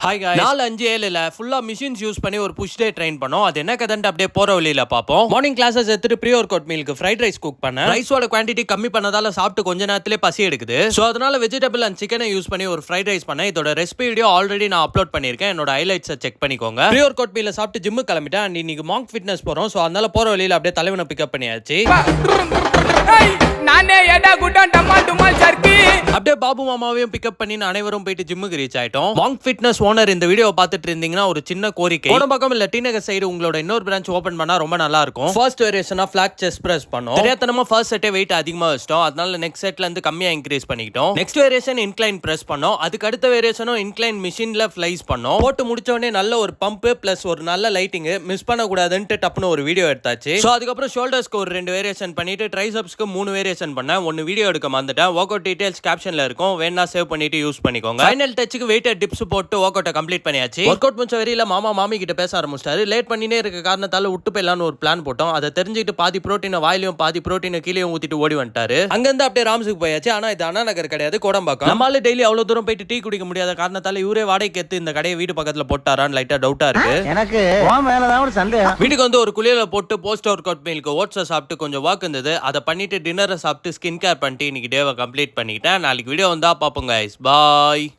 Hi guys 4 5 7ல ஃபுல்லா machines use பண்ணி ஒரு புஷ் டே ட்ரெயின் பண்ணோம். அது என்ன கதன்னு அப்படியே போற வழியில பாப்போம். மார்னிங் கிளாसेस எடுத்துட்டு ப்ரீ ஒர்க் அவுட் மீலுக்கு ஃப்ரைட் ரைஸ் குக் பண்ணேன். ரைஸோட குவாண்டிட்டி கம்மி பண்ணதால சாப்பிட்டு கொஞ்ச நேரத்திலே பசி எடுக்குது. சோ அதனால வெஜிடபிள் அண்ட் சிக்கனை யூஸ் பண்ணி ஒரு ஃப்ரைட் ரைஸ் பண்ணேன். இதோட ரெசிபி வீடியோ ஆல்ரெடி நான் அப்லோட் பண்ணிருக்கேன். என்னோட ஹைலைட்ஸை செக் பண்ணிக்கோங்க. ப்ரீ ஒர்க் அவுட் மீல சாப்பிட்டு ஜிம்முக்கு கிளம்பிட்டேன். அண்ட் இன்னைக்கு மாங்க் ஃபிட்னஸ் போறோம். சோ அதனால போற வழியில அப்படியே தலைவனை பிக்கப் பண்ணியாச்சு. நானே ஏடா குட்டன் டமால் டுமால் சர்க்கி அப்படியே பாபு மாமாவையும் பிக்கப் பண்ணி அனைவரும் போயிட்டு ஜிம்முக்கு ரீச் ஆயிட்டோம். மாங்க் ஃபிட்னஸ் ஓனர் இந்த வீடியோ பார்த்துட்டு இருந்தீங்கன்னா ஒரு சின்ன கோரிக்கை, கோடம்பாக்கம் இல்ல டி நகர் சைடு உங்களோட இன்னொரு பிரான்ச் ஓபன் பண்ணா ரொம்ப நல்லா இருக்கும். ஃபர்ஸ்ட் வேரியேஷனா ஃபிளாட் செஸ்ட் பிரஸ் பண்ணோம். தெரியாதனமா ஃபர்ஸ்ட் செட்டே வெயிட் அதிகமா வச்சிட்டோம். அதனால நெக்ஸ்ட் செட்ல இருந்து கம்மியா இன்க்ரீஸ் பண்ணிக்கிட்டோம். நெக்ஸ்ட் வேரியேஷன் இன்க்ளைன் பிரஸ் பண்ணோம். அதுக்கு அடுத்த வேரியேஷனும் இன்க்ளைன் மிஷின்ல ஃப்ளைஸ் பண்ணோம். போட்டு முடிச்ச உடனே நல்ல ஒரு பம்ப் பிளஸ் ஒரு நல்ல லைட்டிங் மிஸ் பண்ண கூடாதுன்னு டப்னு ஒரு வீடியோ எடுத்தாச்சு. சோ அதுக்கப்புறம் ஷோல்டர்ஸ்க்கு ஒரு 2 வேரியேஷன் பண்ணிட்டு ட்ரைசெப்ஸ்க்கு 3 வேரியேஷன் பண்ணேன். ஒன்னு வீடியோ எடுக்க மறந்துட்டேன். ஒர்க் அவுட் டீடைல்ஸ் கேப்ஷன்ல இருக்கும், வேணா சேவ் பண்ணிட்டு யூஸ் பண்ணிக்கோங்க. ஃபைனல் டச்சுக்கு வெயிட்டட் டிப்ஸ் போட்டு ஒர்க் அவுட் கம்ப்ளீட் பண்ணியாச்சு. ஒர்க் அவுட் முடிச்ச வரையில மாமா மாமி கிட்ட பேச ஆரம்பிச்சிட்டாரு. லேட் பண்ணினே இருக்க காரணத்தால விட்டு போயிடலான்னு ஒரு பிளான் போட்டோம். அதை தெரிஞ்சுட்டு பாதி புரோட்டீனை வாயிலையும் பாதி புரோட்டீனை கீழேயும் ஊத்திட்டு ஓடி வந்துட்டாரு. அங்கிருந்து அப்படியே ராம்ஸுக்கு போயாச்சு. ஆனா இது அண்ணா நகர் கிடையாது, கோடம்பாக்கம். நம்மளால டெய்லி அவ்வளவு தூரம் போயிட்டு டீ குடிக்க முடியாத காரணத்தால இவரே வாடகைக்கு எடுத்து இந்த கடையை வீட்டு பக்கத்துல போட்டாரான்னு லைட்டா டவுட்டா இருக்கு. எனக்கு மேலதான் சந்தேகம். வீட்டுக்கு வந்து ஒரு குளியல போட்டு போஸ்ட் ஒர்க் அவுட் மீலுக்கு ஓட்ஸை சாப்பிட்டு கொஞ்சம் வாக் இருந்தது. அதை பண்ணிட்டு டின்னரை சாப்பிட்டு ஸ்கின் கேர் பண்ணிட்டு இன்னைக்கு டேவை கம்ப்ளீட் பண்ணிக்கிட்டேன். நாளைக்கு வீடியோ வந்தா பாப்போம் guys. Bye.